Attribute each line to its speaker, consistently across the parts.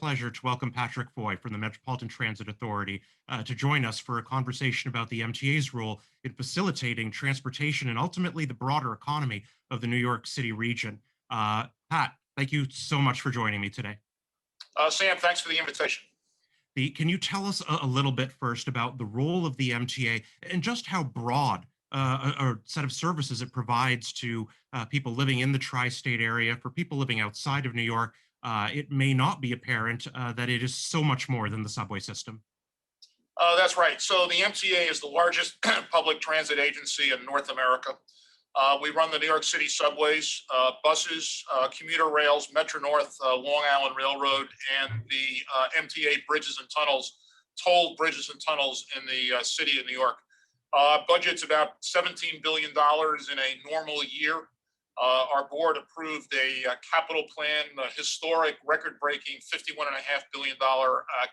Speaker 1: pleasure to welcome Patrick Foye from the Metropolitan Transit Authority to join us for a conversation about the MTA's role in facilitating transportation and ultimately the broader economy of the New York City region. Pat, thank you so much for joining me today.
Speaker 2: Sam, thanks for the invitation.
Speaker 1: Can you tell us a little bit first about the role of the MTA and just how broad a set of services it provides to people living in the tri-state area? For people living outside of New York, it may not be apparent that it is so much more than the subway system.
Speaker 2: That's right. So the MTA is the largest public transit agency in North America. We run the New York City subways, buses, commuter rails, Metro North, Long Island Railroad, and the MTA bridges and tunnels, tolled bridges and tunnels in the city of New York. Budget's about $17 billion in a normal year. Our board approved a capital plan, a historic, record-breaking $51.5 billion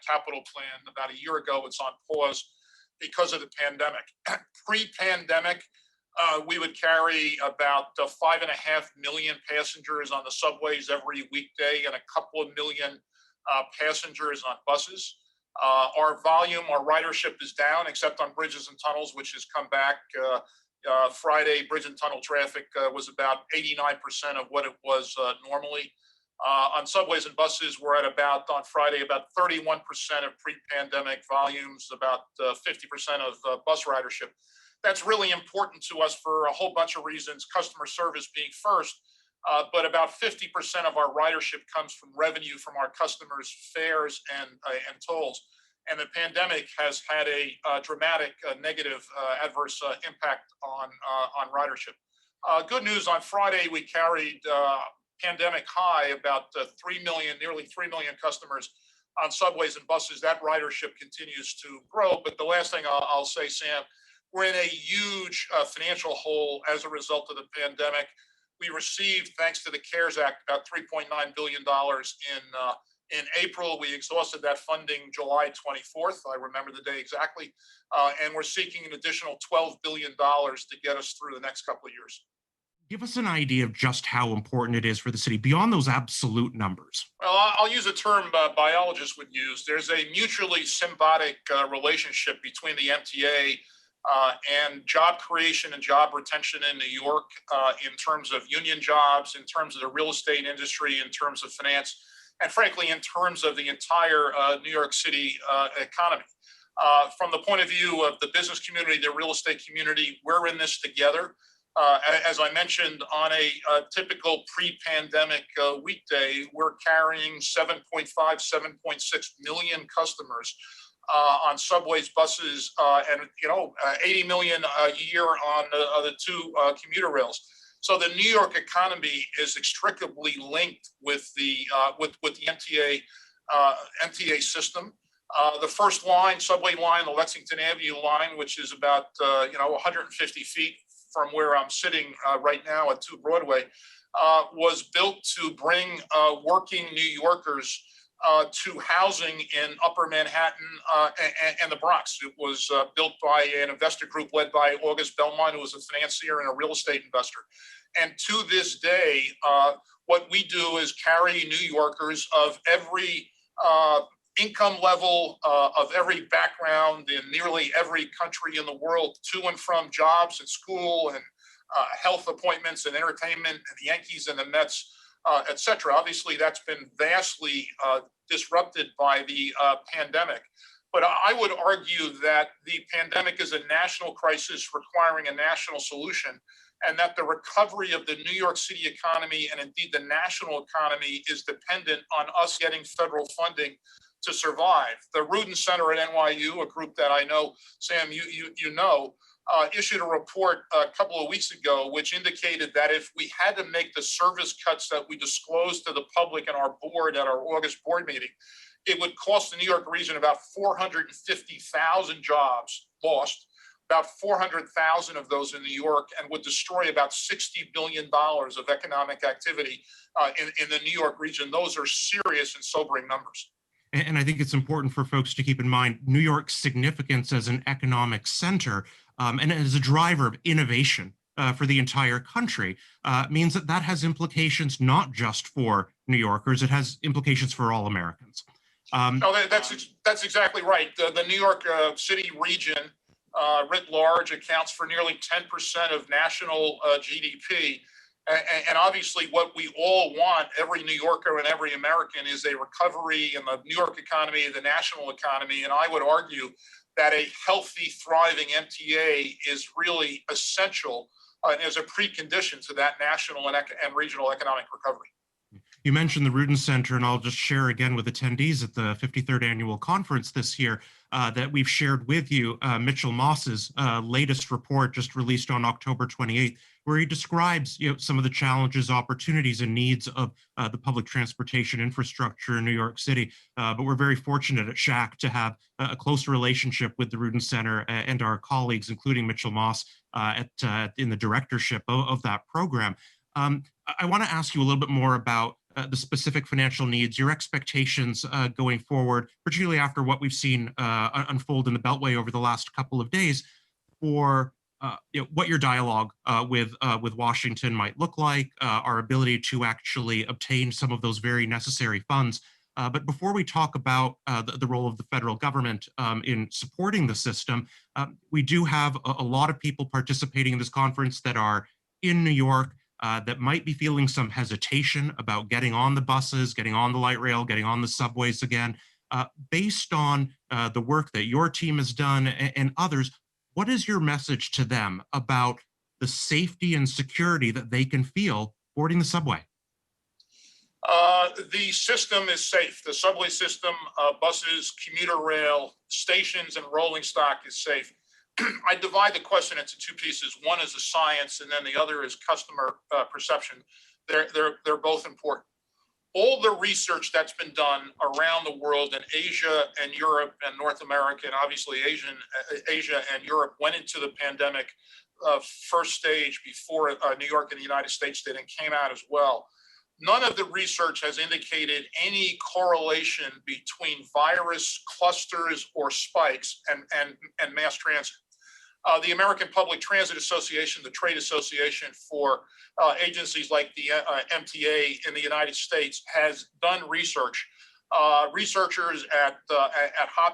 Speaker 2: capital plan about a year ago. It's on pause because of the pandemic. Pre-pandemic, we would carry about 5.5 million passengers on the subways every weekday and a couple of million passengers on buses. Our volume, our ridership is down, except on bridges and tunnels, which has come back. Friday, bridge and tunnel traffic was about 89% of what it was normally. On subways and buses, we're at on Friday, about 31% of pre-pandemic volumes, about 50% of bus ridership. That's really important to us for a whole bunch of reasons, customer service being first, but about 50% of our ridership comes from revenue from our customers' fares and tolls. And the pandemic has had a dramatic negative adverse impact on ridership. Good news, on Friday, we carried pandemic high about 3 million, nearly 3 million customers on subways and buses. That ridership continues to grow. But the last thing I'll say, Sam, we're in a huge financial hole as a result of the pandemic. We received, thanks to the CARES Act, about $3.9 billion in April. We exhausted that funding July 24th. I remember the day exactly. And we're seeking an additional $12 billion to get us through the next couple of years.
Speaker 1: Give us an idea of just how important it is for the city beyond those absolute numbers.
Speaker 2: Well, I'll use a term biologists would use. There's a mutually symbiotic relationship between the MTA and job creation and job retention in New York in terms of union jobs, in terms of the real estate industry, in terms of finance, and frankly, in terms of the entire New York City economy. From the point of view of the business community, the real estate community, we're in this together. As I mentioned, on a typical pre-pandemic weekday, we're carrying 7.5, 7.6 million customers on subways, buses, and 80 million a year on the two commuter rails. So the New York economy is inextricably linked with the MTA system. The first line, subway line, the Lexington Avenue line, which is about 150 feet from where I'm sitting right now at 2 Broadway, was built to bring working New Yorkers to housing in Upper Manhattan and the Bronx. It was built by an investor group led by August Belmont, who was a financier and a real estate investor. And to this day, what we do is carry New Yorkers of every income level, of every background in nearly every country in the world to and from jobs and school and health appointments and entertainment and the Yankees and the Mets, et cetera. Obviously, that's been vastly disrupted by the pandemic. But I would argue that the pandemic is a national crisis requiring a national solution, and that the recovery of the New York City economy and indeed the national economy is dependent on us getting federal funding to survive. The Rudin Center at NYU, a group that I know, Sam, you know, issued a report a couple of weeks ago, which indicated that if we had to make the service cuts that we disclosed to the public and our board at our August board meeting, it would cost the New York region about 450,000 jobs lost, about 400,000 of those in New York, and would destroy about $60 billion of economic activity in the New York region. Those are serious and sobering numbers.
Speaker 1: And I think it's important for folks to keep in mind New York's significance as an economic center and as a driver of innovation for the entire country means that that has implications not just for New Yorkers, it has implications for all Americans. Um,
Speaker 2: No, that's exactly right. The New York City region, writ large, accounts for nearly 10% of national GDP. And obviously, what we all want, every New Yorker and every American, is a recovery in the New York economy, the national economy. And I would argue that a healthy, thriving MTA is really essential and is a precondition to that national and regional economic recovery.
Speaker 1: You mentioned the Rudin Center, and I'll just share again with attendees at the 53rd annual conference this year that we've shared with you Mitchell Moss's latest report, just released on October 28th, where he describes some of the challenges, opportunities, and needs of the public transportation infrastructure in New York City. But we're very fortunate at SHAC to have a close relationship with the Rudin Center and our colleagues, including Mitchell Moss, in the directorship of that program. I want to ask you a little bit more about the specific financial needs, your expectations going forward, particularly after what we've seen unfold in the Beltway over the last couple of days, for what your dialogue with Washington might look like, our ability to actually obtain some of those very necessary funds. But before we talk about the role of the federal government in supporting the system, we do have a lot of people participating in this conference that are in New York, that might be feeling some hesitation about getting on the buses, getting on the light rail, getting on the subways again. Based on the work that your team has done and others, what is your message to them about the safety and security that they can feel boarding the subway?
Speaker 2: The system is safe. The subway system, buses, commuter rail, stations, and rolling stock is safe. I divide the question into two pieces. One is the science, and then the other is customer perception. They're both important. All the research that's been done around the world in Asia and Europe and North America, and obviously Asia and Europe, went into the pandemic first stage before New York and the United States did, and came out as well. None of the research has indicated any correlation between virus clusters or spikes and mass transit. The American Public Transit Association, the trade association for agencies like the MTA in the United States, has done research. Researchers at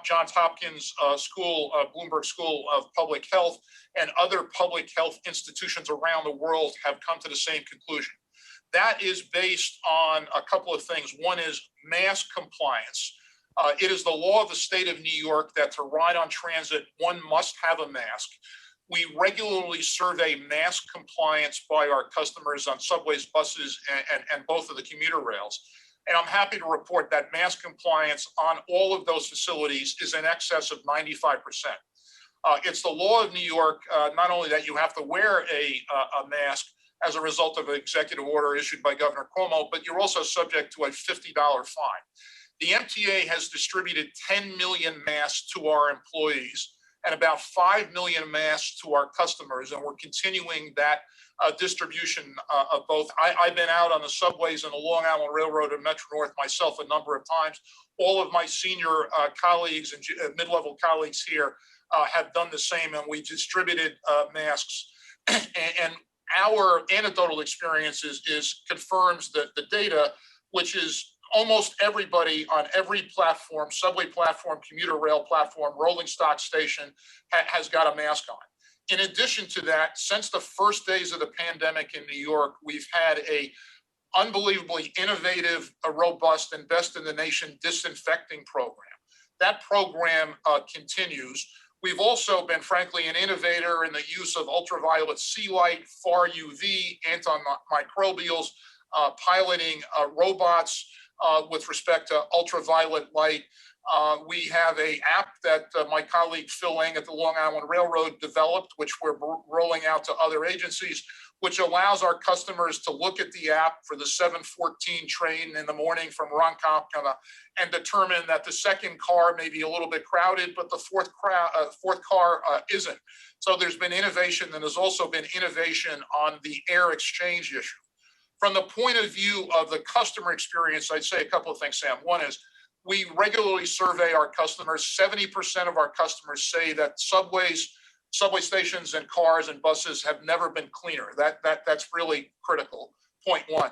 Speaker 2: Johns Hopkins School, Bloomberg School of Public Health, and other public health institutions around the world have come to the same conclusion. That is based on a couple of things. One is mass compliance. It is the law of the state of New York that to ride on transit, one must have a mask. We regularly survey mask compliance by our customers on subways, buses, and both of the commuter rails. And I'm happy to report that mask compliance on all of those facilities is in excess of 95%. It's the law of New York, not only that you have to wear a mask as a result of an executive order issued by Governor Cuomo, but you're also subject to a $50 fine. The MTA has distributed 10 million masks to our employees and about 5 million masks to our customers, and we're continuing that distribution of both. I've been out on the subways and the Long Island Railroad and Metro North myself a number of times. All of my senior colleagues and mid-level colleagues here have done the same, and we distributed masks. And our anecdotal experience confirms the data, which is almost everybody on every platform, subway platform, commuter rail platform, rolling stock station, has got a mask on. In addition to that, since the first days of the pandemic in New York, we've had a unbelievably innovative, robust, and best in the nation disinfecting program. That program continues. We've also been, frankly, an innovator in the use of ultraviolet C light, far UV, antimicrobials, piloting robots with respect to ultraviolet light. We have an app that my colleague Phil Lang at the Long Island Railroad developed, which we're rolling out to other agencies, which allows our customers to look at the app for the 7:14 train in the morning from Ronkonkoma and determine that the second car may be a little bit crowded, but the fourth car isn't. So there's been innovation, and there's also been innovation on the air exchange issue. From the point of view of the customer experience, I'd say a couple of things, Sam. One is we regularly survey our customers. 70% of our customers say that subway stations and cars and buses have never been cleaner. That's really critical. Point one.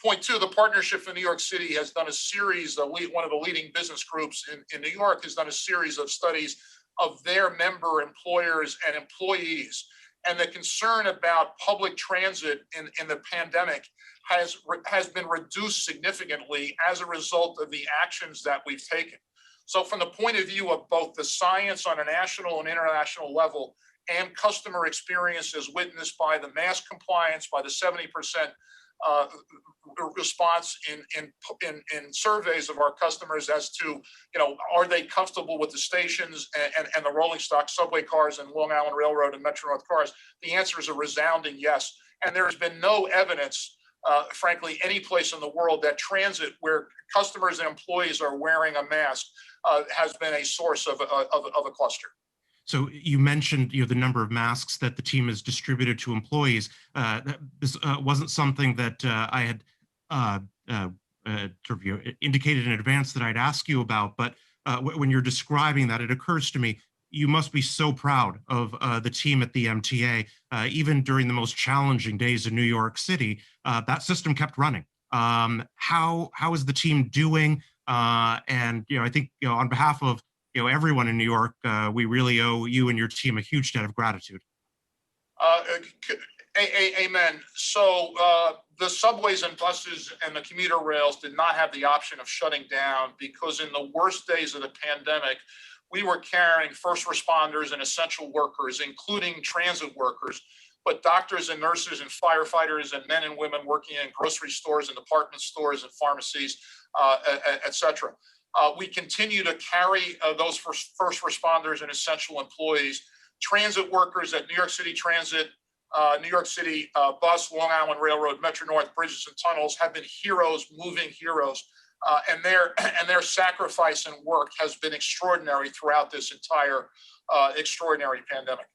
Speaker 2: Point two, the partnership for New York City has done a series, one of the leading business groups in New York has done a series of studies of their member employers and employees. And the concern about public transit in the pandemic has been reduced significantly as a result of the actions that we've taken. So from the point of view of both the science on a national and international level and customer experience as witnessed by the mask compliance, by the 70% uh, response in surveys of our customers as to, are they comfortable with the stations and the rolling stock subway cars and Long Island Railroad and Metro North cars? The answer is a resounding yes. And there has been no evidence, frankly, any place in the world that transit where customers and employees are wearing a mask has been a source of a cluster.
Speaker 1: So you mentioned, the number of masks that the team has distributed to employees. This wasn't something that I had uh, uh, sort of, indicated in advance that I'd ask you about. But when you're describing that, it occurs to me you must be so proud of the team at the MTA. Even during the most challenging days in New York City, that system kept running. How is the team doing? And I think on behalf of everyone in New York, we really owe you and your team a huge debt of gratitude.
Speaker 2: Uh, Amen. So the subways and buses and the commuter rails did not have the option of shutting down because in the worst days of the pandemic, we were carrying first responders and essential workers, including transit workers, but doctors and nurses and firefighters and men and women working in grocery stores and department stores and pharmacies, et cetera. We continue to carry those first responders and essential employees. Transit workers at New York City Transit, New York City Bus, Long Island Railroad, Metro North, Bridges and Tunnels have been heroes, moving heroes. And their sacrifice and work has been extraordinary throughout this entire extraordinary pandemic.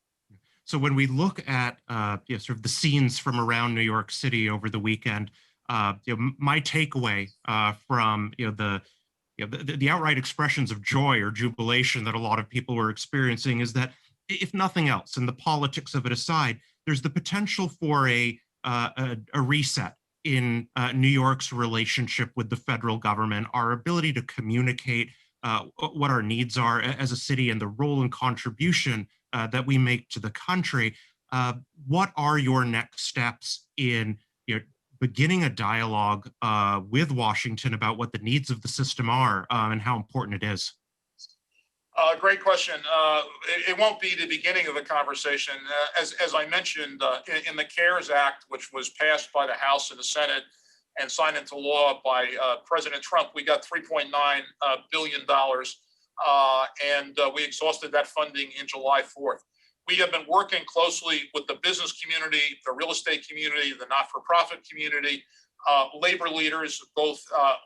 Speaker 1: So when we look at sort of the scenes from around New York City over the weekend, my takeaway from the outright expressions of joy or jubilation that a lot of people were experiencing is that, if nothing else, and the politics of it aside, there's the potential for a reset in New York's relationship with the federal government, our ability to communicate what our needs are as a city and the role and contribution that we make to the country. What are your next steps in beginning a dialogue with Washington about what the needs of the system are and how important it is?
Speaker 2: Great question. It won't be the beginning of the conversation. As I mentioned, in the CARES Act, which was passed by the House and the Senate and signed into law by President Trump, we got $3.9 billion, and we exhausted that funding in July 4th. We have been working closely with the business community, the real estate community, the not-for-profit community, labor leaders, both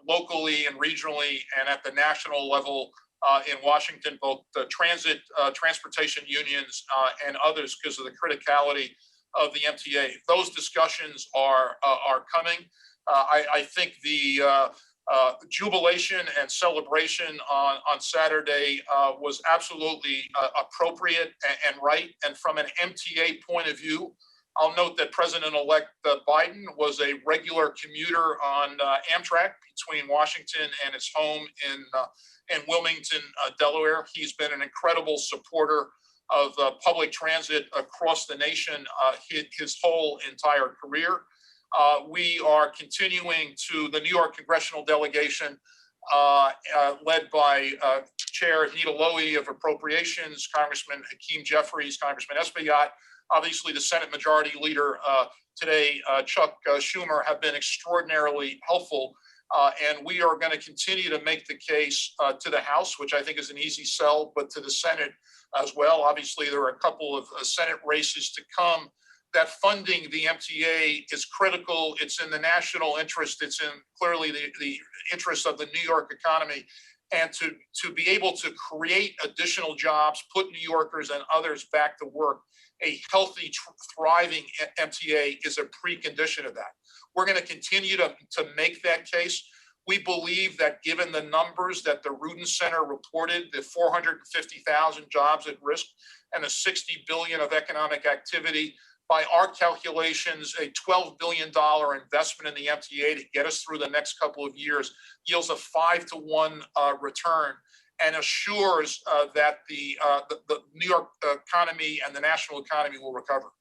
Speaker 2: locally and regionally and at the national level in Washington, both the transportation unions and others, because of the criticality of the MTA. Those discussions are coming. I think the jubilation and celebration on Saturday was absolutely appropriate and right. And from an MTA point of view, I'll note that President-elect Biden was a regular commuter on Amtrak between Washington and his home in Wilmington, Delaware. He's been an incredible supporter of public transit across the nation his whole entire career. We are continuing to the New York congressional delegation led by Chair Nita Lowey of Appropriations, Congressman Hakeem Jeffries, Congressman Espaillat. Obviously, the Senate Majority Leader today, Chuck Schumer, have been extraordinarily helpful. And we are going to continue to make the case to the House, which I think is an easy sell, but to the Senate as well. Obviously, there are a couple of Senate races to come. That funding the MTA is critical. It's in the national interest. It's in clearly the interest of the New York economy. And to be able to create additional jobs, put New Yorkers and others back to work, a healthy, thriving MTA is a precondition of that. We're going to continue to make that case. We believe that given the numbers that the Rudin Center reported, the 450,000 jobs at risk and the 60 billion of economic activity by our calculations, a $12 billion investment in the MTA to get us through the next couple of years yields a 5-to-1 return and assures that the New York economy and the national economy will recover.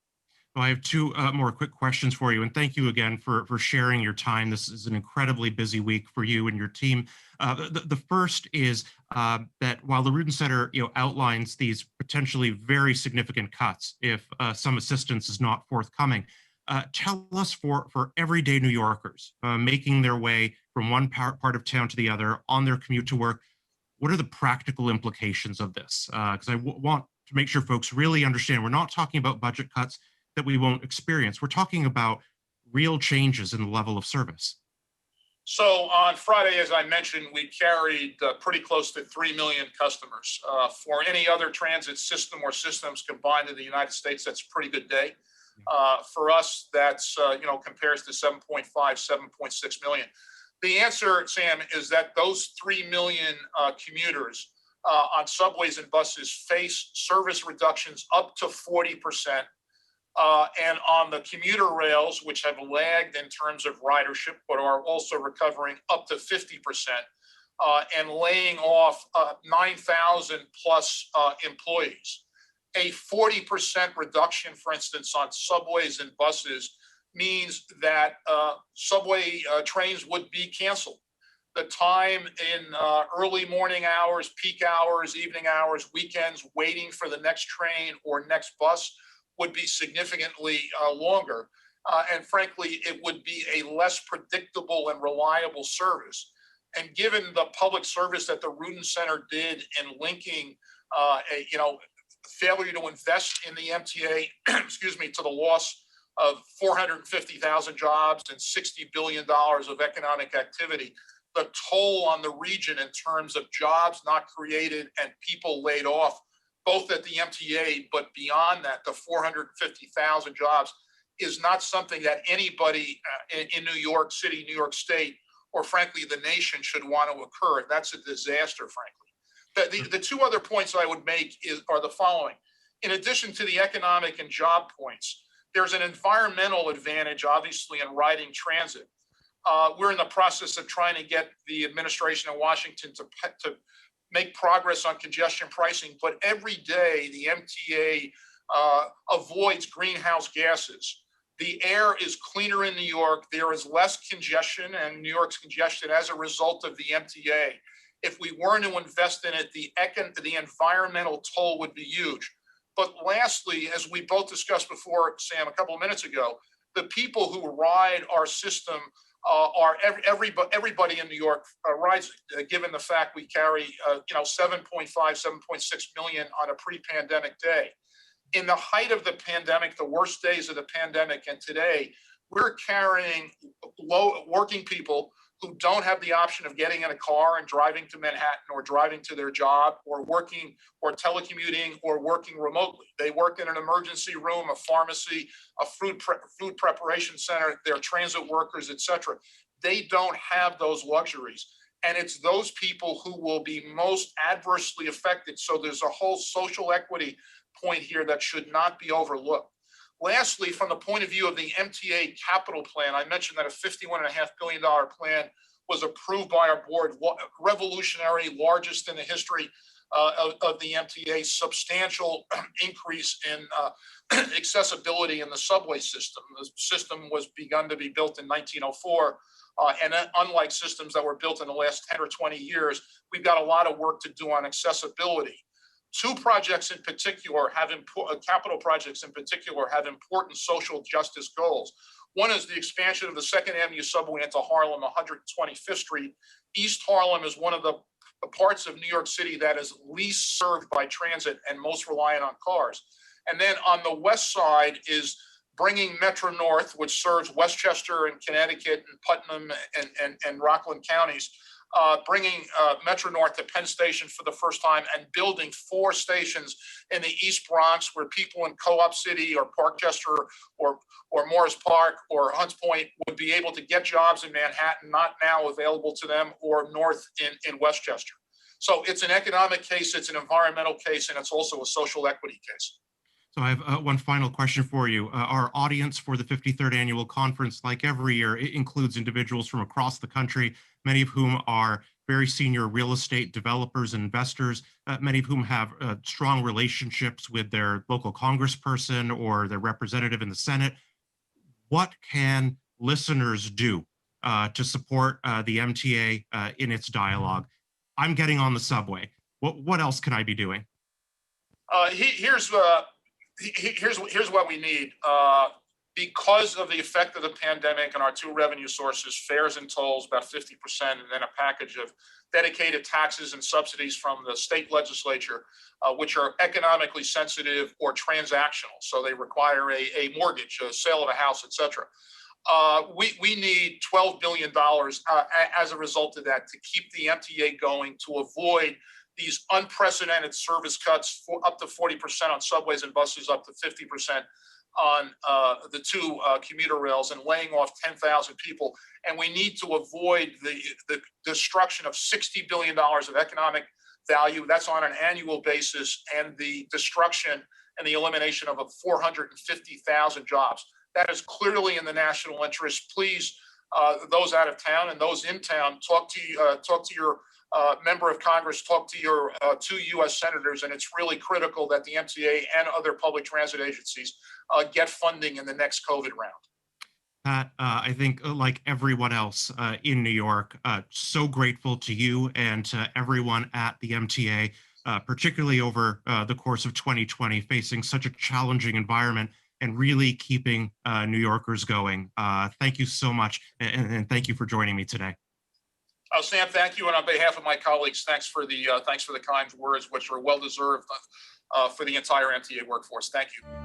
Speaker 1: Well, I have two more quick questions for you, and thank you again for sharing your time. This is an incredibly busy week for you and your team. The first is that while the Rudin Center, outlines these potentially very significant cuts if some assistance is not forthcoming, tell us for everyday New Yorkers making their way from one part of town to the other on their commute to work, what are the practical implications of this? Because want to make sure folks really understand we're not talking about budget cuts that we won't experience. We're talking about real changes in the level of service.
Speaker 2: So on Friday, as I mentioned, we carried pretty close to 3 million customers. For any other transit system or systems combined in the United States, that's a pretty good day. For us, that's, compares to 7.5, 7.6 million. The answer, Sam, is that those 3 million commuters on subways and buses face service reductions up to 40%. And on the commuter rails, which have lagged in terms of ridership, but are also recovering up to 50%, and laying off 9,000 plus employees. A 40% reduction, for instance, on subways and buses means that subway trains would be canceled. The time in early morning hours, peak hours, evening hours, weekends, waiting for the next train or next bus would be significantly longer. And frankly, it would be a less predictable and reliable service. And given the public service that the Rudin Center did in linking failure to invest in the MTA, excuse me, to the loss of 450,000 jobs and $60 billion of economic activity, the toll on the region in terms of jobs not created and people laid off, both at the MTA, but beyond that, the 450,000 jobs is not something that anybody in New York City, New York State, or frankly, the nation should want to occur. That's a disaster, frankly. The two other points I would make are the following. In addition to the economic and job points, there's an environmental advantage, obviously, in riding transit. We're in the process of trying to get the administration in Washington to make progress on congestion pricing, but every day the MTA avoids greenhouse gases. The air is cleaner in New York. There is less congestion, and New York's congestion as a result of the MTA. If we weren't to invest in it, the environmental toll would be huge. But lastly, as we both discussed before, Sam, a couple of minutes ago, the people who ride our system are everybody in New York rides, given the fact we carry 7.5, 7.6 million on a pre-pandemic day. In the height of the pandemic, the worst days of the pandemic, and today, we're carrying working people who don't have the option of getting in a car and driving to Manhattan or driving to their job or working or telecommuting or working remotely. They work in an emergency room, a pharmacy, a food preparation center, they're transit workers, etc. They don't have those luxuries. And it's those people who will be most adversely affected. So there's a whole social equity point here that should not be overlooked. Lastly, from the point of view of the MTA capital plan, I mentioned that a $51.5 billion plan was approved by our board, revolutionary, largest in the history of the MTA, substantial increase in accessibility in the subway system. The system was begun to be built in 1904. And unlike systems that were built in the last 10 or 20 years, we've got a lot of work to do on accessibility. Two projects in particular capital projects in particular have important social justice goals. One is the expansion of the Second Avenue subway into Harlem, 125th Street. East Harlem is one of the parts of New York City that is least served by transit and most reliant on cars. And then on the west side is bringing Metro North, which serves Westchester and Connecticut and Putnam and Rockland counties, bringing Metro North to Penn Station for the first time and building 4 stations in the East Bronx where people in Co-op City or Parkchester or Morris Park or Hunts Point would be able to get jobs in Manhattan, not now available to them, or north in Westchester. So it's an economic case, it's an environmental case, and it's also a social equity case.
Speaker 1: So I have one final question for you. Our audience for the 53rd annual conference, like every year, it includes individuals from across the country, many of whom are very senior real estate developers and investors, many of whom have strong relationships with their local congressperson or their representative in the Senate. What can listeners do to support the MTA in its dialogue? I'm getting on the subway. What else can I be doing?
Speaker 2: Here's here's what we need. Because of the effect of the pandemic and our two revenue sources, fares and tolls, about 50%, and then a package of dedicated taxes and subsidies from the state legislature, which are economically sensitive or transactional. So they require a mortgage, a sale of a house, etc. We need $12 billion as a result of that to keep the MTA going, to avoid these unprecedented service cuts for up to 40% on subways and buses, up to 50% on the two commuter rails, and laying off 10,000 people. And we need to avoid the destruction of $60 billion of economic value. That's on an annual basis, and the destruction and the elimination of 450,000 jobs. That is clearly in the national interest. Please, those out of town and those in town, talk to your member of Congress, talk to your two U.S. senators, and it's really critical that the MTA and other public transit agencies get funding in the next COVID round.
Speaker 1: Pat, I think, like everyone else in New York, so grateful to you and to everyone at the MTA, particularly over the course of 2020, facing such a challenging environment and really keeping New Yorkers going. Thank you so much, and thank you for joining me today.
Speaker 2: Sam, thank you, and on behalf of my colleagues, thanks for the kind words, which are well deserved for the entire MTA workforce. Thank you.